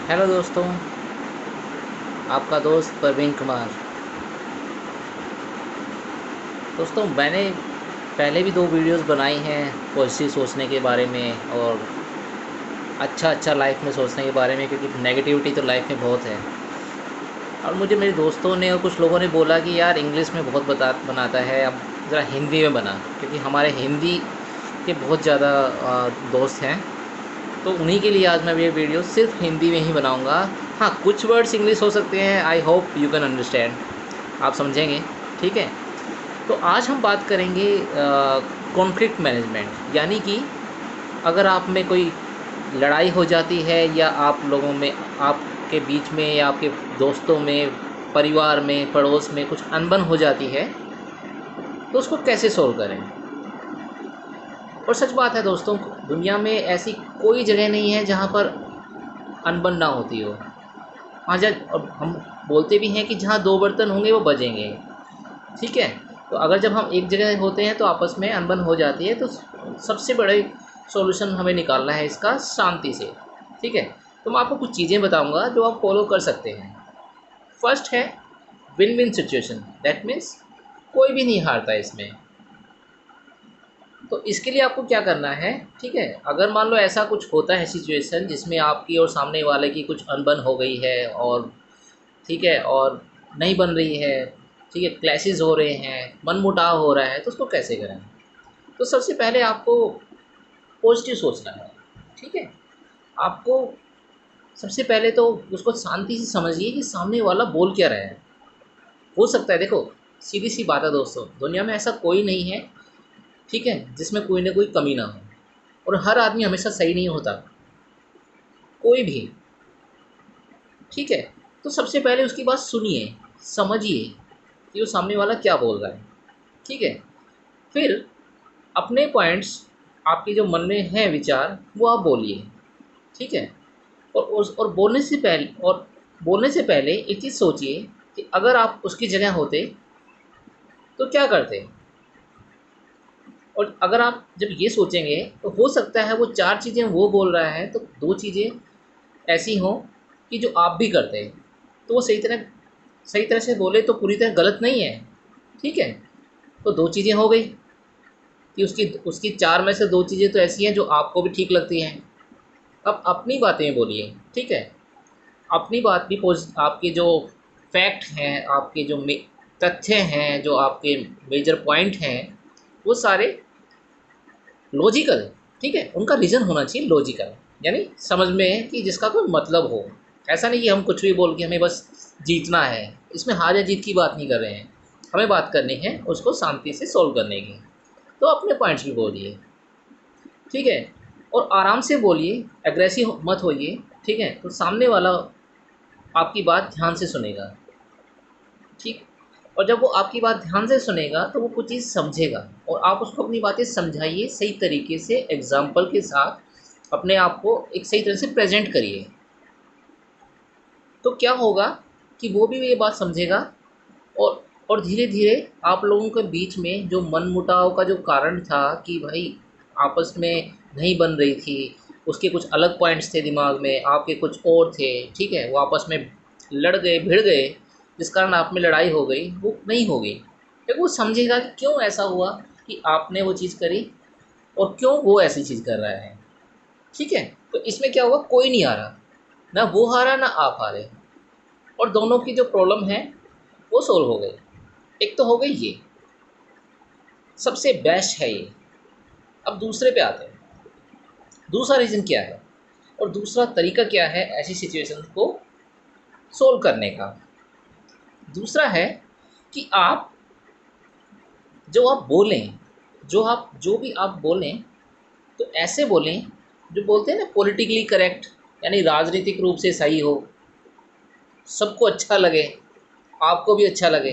Hello दोस्तों, आपका दोस्त प्रवीण कुमार। दोस्तों, मैंने पहले भी 2 वीडियोस बनाई हैं पॉजिटिव सोचने के बारे में और अच्छा लाइफ में सोचने के बारे में, क्योंकि नेगेटिविटी तो लाइफ में बहुत है। और मुझे मेरे दोस्तों ने और कुछ लोगों ने बोला कि यार इंग्लिश में बहुत बनाता है, अब ज़रा हिंदी में बना, क्योंकि हमारे हिंदी के बहुत ज़्यादा दोस्त हैं। तो उन्हीं के लिए आज मैं ये वीडियो सिर्फ हिंदी में ही बनाऊंगा। हाँ, कुछ वर्ड्स इंग्लिश हो सकते हैं, I hope you can understand, आप समझेंगे। ठीक है, तो आज हम बात करेंगे कॉन्फ्लिक्ट मैनेजमेंट, यानी कि अगर आप में कोई लड़ाई हो जाती है या आप लोगों में, आपके बीच में या आपके दोस्तों में, परिवार में, पड़ोस में कुछ अनबन हो जाती है, तो उसको कैसे सोल्व करें। और सच बात है दोस्तों, दुनिया में ऐसी कोई जगह नहीं है जहाँ पर अनबन ना होती हो। हाँ, जब और हम बोलते भी हैं कि जहाँ 2 बर्तन होंगे वो बजेंगे। ठीक है, तो अगर जब हम एक जगह होते हैं तो आपस में अनबन हो जाती है, तो सबसे बड़े सॉल्यूशन हमें निकालना है इसका शांति से। ठीक है, तो मैं आपको कुछ चीज़ें बताऊंगा जो आप फॉलो कर सकते हैं। फर्स्ट है win win situation, that means कोई भी नहीं हारता इसमें। तो इसके लिए आपको क्या करना है, ठीक है, अगर मान लो ऐसा कुछ होता है सिचुएशन जिसमें आपकी और सामने वाले की कुछ अनबन हो गई है, और ठीक है, और नहीं बन रही है, ठीक है, क्लैशेस हो रहे हैं, मनमुटाव हो रहा है, तो उसको कैसे करें। तो सबसे पहले आपको पॉजिटिव सोचना है। ठीक है, आपको सबसे पहले तो उसको शांति से समझिए कि सामने वाला बोल क्या रहा है। हो सकता है, देखो, सीधी सी बात है दोस्तों, दुनिया में ऐसा कोई नहीं है, ठीक है, जिसमें कोई ना कोई कमी ना हो, और हर आदमी हमेशा सही नहीं होता, कोई भी। ठीक है, तो सबसे पहले उसकी बात सुनिए, समझिए कि वो सामने वाला क्या बोल रहा है। ठीक है, फिर अपने पॉइंट्स, आपके जो मन में हैं विचार, वो आप बोलिए। ठीक है, और बोलने से पहले एक चीज़ सोचिए कि अगर आप उसकी जगह होते तो क्या करते। और अगर आप जब ये सोचेंगे तो हो सकता है वो 4 चीज़ें वो बोल रहा है तो 2 चीज़ें ऐसी हों कि जो आप भी करते हैं, तो वो सही तरह से बोले तो पूरी तरह गलत नहीं है। ठीक है, तो 2 चीज़ें हो गई कि उसकी उसकी 4 में से 2 चीज़ें तो ऐसी हैं जो आपको भी ठीक लगती हैं। अब अपनी बातें बोलिए। ठीक है, अपनी बात भी आपके जो फैक्ट हैं, आपके जो तथ्य हैं, जो आपके मेजर पॉइंट हैं, वो सारे लॉजिकल, ठीक है, उनका रीज़न होना चाहिए लॉजिकल, यानी समझ में कि जिसका कोई मतलब हो। ऐसा नहीं कि हम कुछ भी बोल के हमें बस जीतना है, इसमें हार या जीत की बात नहीं कर रहे हैं, हमें बात करनी है उसको शांति से सॉल्व करने की। तो अपने पॉइंट्स भी बोलिए। ठीक है, और आराम से बोलिए, एग्रेसिव मत होइए। ठीक है, तो सामने वाला आपकी बात ध्यान से सुनेगा। ठीक, और जब वो आपकी बात ध्यान से सुनेगा तो वो कुछ चीज़ समझेगा, और आप उसको अपनी बातें समझाइए सही तरीके से, एग्जाम्पल के साथ अपने आप को एक सही तरह से प्रेजेंट करिए। तो क्या होगा कि वो भी ये बात समझेगा, और धीरे धीरे आप लोगों के बीच में जो मनमुटाव का जो कारण था कि भाई आपस में नहीं बन रही थी, उसके कुछ अलग पॉइंट्स थे दिमाग में, आपके कुछ और थे, ठीक है, वो आपस में लड़ गए, भिड़ गए, जिस कारण आप में लड़ाई हो गई, वो नहीं होगी। क्योंकि वो समझेगा कि क्यों ऐसा हुआ कि आपने वो चीज़ करी, और क्यों वो ऐसी चीज़ कर रहा है। ठीक है, तो इसमें क्या हुआ, कोई नहीं हारा, ना वो हारा ना आप हारे, और दोनों की जो प्रॉब्लम है वो सोल्व हो गई। एक तो हो गई ये, सबसे बेस्ट है ये। अब दूसरे पे आते हैं, दूसरा रीज़न क्या है और दूसरा तरीका क्या है ऐसी सिचुएशन को सोल्व करने का। दूसरा है कि आप बोलें, जो भी आप बोलें, तो ऐसे बोलें जो बोलते हैं ना पॉलिटिकली करेक्ट, यानी राजनीतिक रूप से सही हो, सबको अच्छा लगे, आपको भी अच्छा लगे।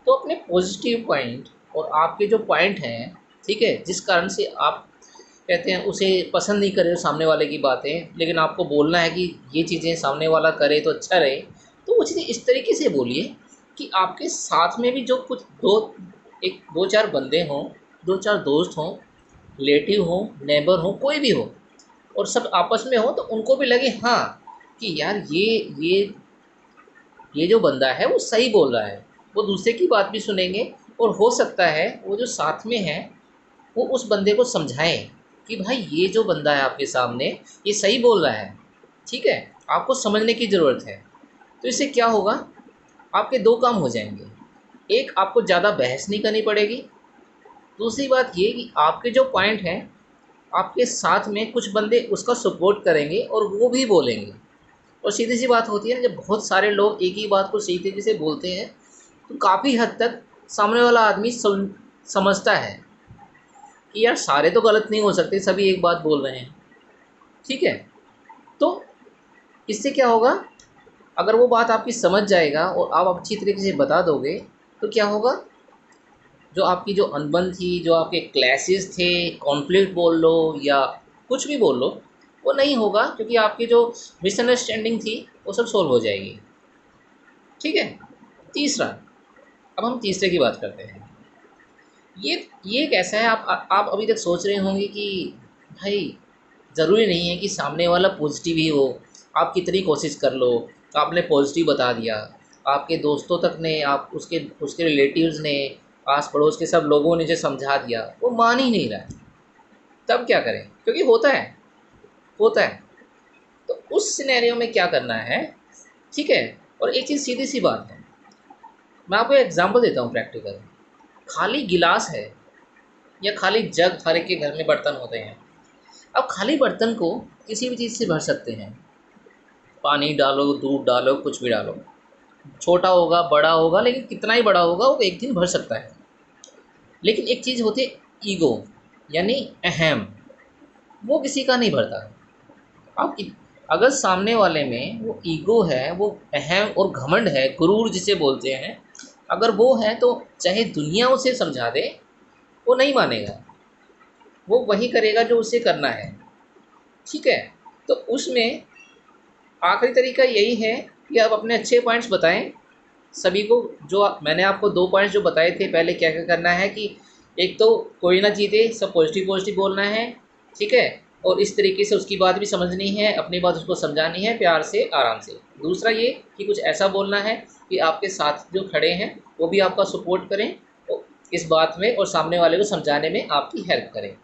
तो अपने पॉजिटिव पॉइंट और आपके जो पॉइंट हैं, ठीक है, जिस कारण से आप कहते हैं उसे पसंद नहीं करे सामने वाले की बातें, लेकिन आपको बोलना है कि ये चीज़ें सामने वाला करे तो अच्छा रहे, तो वो चीज़ें इस तरीके से बोलिए कि आपके साथ में भी जो कुछ दो चार बंदे हों, 2-4 दोस्त हों, रिलेटिव हों, नेबर हों, कोई भी हो, और सब आपस में हो, तो उनको भी लगे हाँ कि यार ये जो बंदा है वो सही बोल रहा है, वो दूसरे की बात भी सुनेंगे, और हो सकता है वो जो साथ में है वो उस बंदे को समझाएं कि भाई ये जो बंदा है आपके सामने ये सही बोल रहा है, ठीक है, आपको समझने की ज़रूरत है। तो इससे क्या होगा, आपके दो काम हो जाएंगे। एक, आपको ज़्यादा बहस नहीं करनी पड़ेगी। दूसरी बात ये कि आपके जो पॉइंट हैं, आपके साथ में कुछ बंदे उसका सपोर्ट करेंगे और वो भी बोलेंगे। और सीधी सी बात होती है ना, जब बहुत सारे लोग एक ही बात को सही तरीके से बोलते हैं तो काफ़ी हद तक सामने वाला आदमी समझता है कि यार सारे तो गलत नहीं हो सकते, सभी एक बात बोल रहे हैं, ठीक है। तो इससे क्या होगा, अगर वो बात आपकी समझ जाएगा और आप अच्छी तरीके से बता दोगे तो क्या होगा, जो आपकी जो अनबन थी, जो आपके क्लैशेस थे, कॉन्फ्लिक्ट बोल लो या कुछ भी बोल लो, वो नहीं होगा, क्योंकि आपकी जो मिसअंडरस्टैंडिंग थी वो सब सॉल्व हो जाएगी, ठीक है। तीसरा, अब हम तीसरे की बात करते हैं। ये एक ऐसा है, आप अभी तक सोच रहे होंगे कि भाई ज़रूरी नहीं है कि सामने वाला पॉजिटिव ही हो, आप कितनी कोशिश कर लो, आपने पॉजिटिव बता दिया, आपके दोस्तों तक ने, आप उसके उसके रिलेटिव्स ने, आस पड़ोस के सब लोगों ने जो समझा दिया वो मान ही नहीं रहा है, तब क्या करें, क्योंकि होता है। तो उस सिनेरियो में क्या करना है, ठीक है। और एक चीज़ सीधी सी बात है, मैं आपको एग्जांपल देता हूँ प्रैक्टिकल। खाली गिलास है या खाली जग, हर एक के घर में बर्तन होते हैं। अब खाली बर्तन को किसी भी चीज़ से भर सकते हैं, पानी डालो, दूध डालो, कुछ भी डालो, छोटा होगा बड़ा होगा, लेकिन कितना ही बड़ा होगा वो एक दिन भर सकता है। लेकिन एक चीज़ होती है ईगो, यानी अहम, वो किसी का नहीं भरता। आप अगर सामने वाले में वो ईगो है, वो अहम और घमंड है, गुरूर जिसे बोलते हैं, अगर वो है तो चाहे दुनिया उसे समझा दे वो नहीं मानेगा, वो वही करेगा जो उसे करना है, ठीक है। तो उसमें आखिरी तरीका यही है कि आप अपने अच्छे पॉइंट्स बताएं सभी को। जो मैंने आपको दो पॉइंट्स जो बताए थे पहले, क्या क्या करना है कि एक तो कोई ना जीते, सब पॉजिटिव पॉजिटिव बोलना है, ठीक है, और इस तरीके से उसकी बात भी समझनी है, अपनी बात उसको समझानी है प्यार से, आराम से। दूसरा ये कि कुछ ऐसा बोलना है कि आपके साथ जो खड़े हैं वो भी आपका सपोर्ट करें इस बात में, और सामने वाले को समझाने में आपकी हेल्प करें,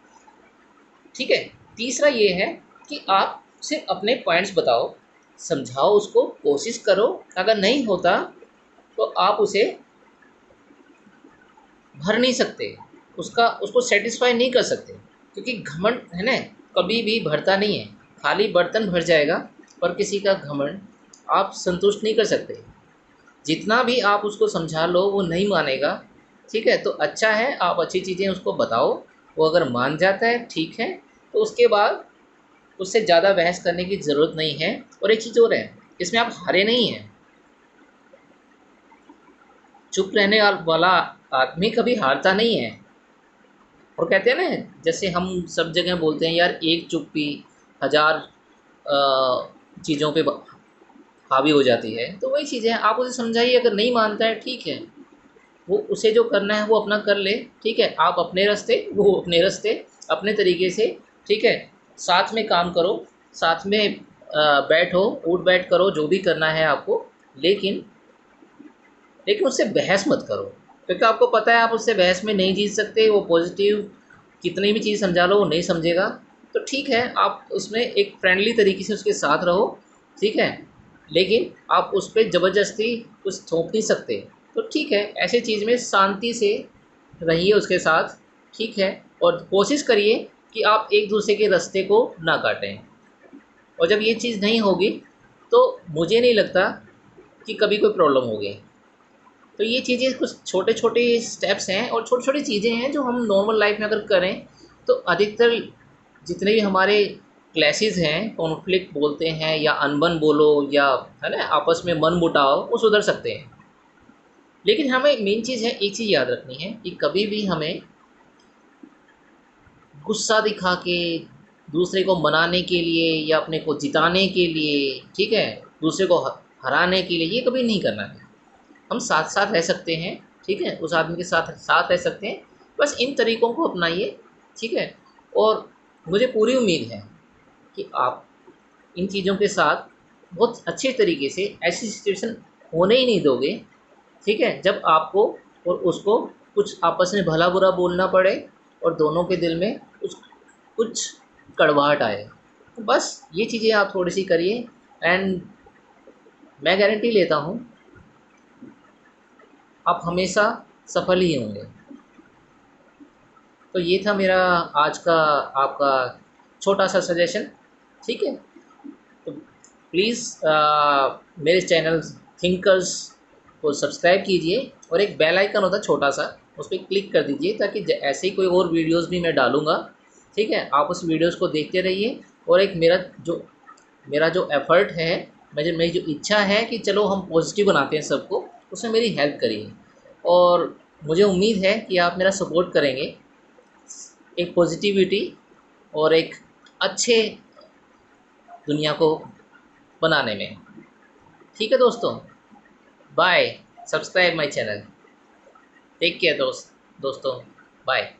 ठीक है। तीसरा ये है कि आप सिर्फ अपने पॉइंट्स बताओ, समझाओ उसको, कोशिश करो, अगर नहीं होता तो आप उसे भर नहीं सकते, उसको सेटिस्फाई नहीं कर सकते, क्योंकि घमंड है ना, कभी भी भरता नहीं है। खाली बर्तन भर जाएगा पर किसी का घमंड आप संतुष्ट नहीं कर सकते। जितना भी आप उसको समझा लो वो नहीं मानेगा, ठीक है। तो अच्छा है, आप अच्छी चीज़ें उसको बताओ, वो अगर मान जाता है ठीक है, तो उसके बाद उससे ज़्यादा बहस करने की ज़रूरत नहीं है। और एक चीज़ और है, इसमें आप हारे नहीं हैं। चुप रहने वाला आदमी कभी हारता नहीं है। और कहते हैं ना, जैसे हम सब जगह बोलते हैं यार, एक चुप्पी हज़ार चीज़ों पे हावी हो जाती है, तो वही चीज़ें आप उसे समझाइए, अगर नहीं मानता है ठीक है, वो उसे जो करना है वो अपना कर ले, ठीक है। आप अपने रास्ते, वो अपने रास्ते, अपने तरीके से, ठीक है। साथ में काम करो, साथ में बैठो, उठ बैठ करो, जो भी करना है आपको, लेकिन लेकिन उससे बहस मत करो, क्योंकि आपको पता है आप उससे बहस में नहीं जीत सकते। वो पॉजिटिव कितनी भी चीज़ समझा लो वो नहीं समझेगा। तो ठीक है, आप उसमें एक फ्रेंडली तरीके से उसके साथ रहो, ठीक है, लेकिन आप उस पर ज़बरदस्ती कुछ थोप नहीं सकते। तो ठीक है, ऐसी चीज़ में शांति से रहिए उसके साथ, ठीक है। और कोशिश करिए कि आप एक दूसरे के रास्ते को ना काटें। और जब ये चीज़ नहीं होगी तो मुझे नहीं लगता कि कभी कोई प्रॉब्लम होगी। तो ये चीज़ें कुछ छोटे छोटे स्टेप्स हैं और छोटी छोटी चीज़ें हैं जो हम नॉर्मल लाइफ में अगर करें तो अधिकतर जितने भी हमारे क्लैशेस हैं, कॉन्फ्लिक्ट बोलते हैं या अनबन बोलो, या है ना आपस में मन मुटाव, वो सुधर सकते हैं। लेकिन हमें मेन चीज़ है, एक चीज़ याद रखनी है कि कभी भी हमें गुस्सा दिखा के दूसरे को मनाने के लिए या अपने को जिताने के लिए, ठीक है, दूसरे को हराने के लिए, ये कभी नहीं करना है। हम साथ साथ रह सकते हैं, ठीक है, उस आदमी के साथ साथ रह सकते हैं, बस इन तरीक़ों को अपनाइए, ठीक है। और मुझे पूरी उम्मीद है कि आप इन चीज़ों के साथ बहुत अच्छे तरीके से ऐसी सिचुएशन होने ही नहीं दोगे, ठीक है, जब आपको और उसको कुछ आपस में भला बुरा बोलना पड़े और दोनों के दिल में कुछ कुछ कड़वाहट आए। तो बस ये चीज़ें आप थोड़ी सी करिए, एंड मैं गारंटी लेता हूँ आप हमेशा सफल ही होंगे। तो ये था मेरा आज का आपका छोटा सा सजेशन, ठीक है। तो प्लीज़ मेरे चैनल थिंकर्स को सब्सक्राइब कीजिए, और एक बेल आइकन होता है छोटा सा, उस पर क्लिक कर दीजिए, ताकि ऐसे ही कोई और वीडियोस भी मैं डालूँगा, ठीक है, आप उस वीडियोस को देखते रहिए। और एक मेरा जो एफ़र्ट है, मेरी जो इच्छा है कि चलो हम पॉजिटिव बनाते हैं सबको, उसमें मेरी हेल्प करिए। और मुझे उम्मीद है कि आप मेरा सपोर्ट करेंगे एक पॉजिटिविटी और एक अच्छे दुनिया को बनाने में। ठीक है दोस्तों, bye. Subscribe my channel. Take care दोस्तों, बाय।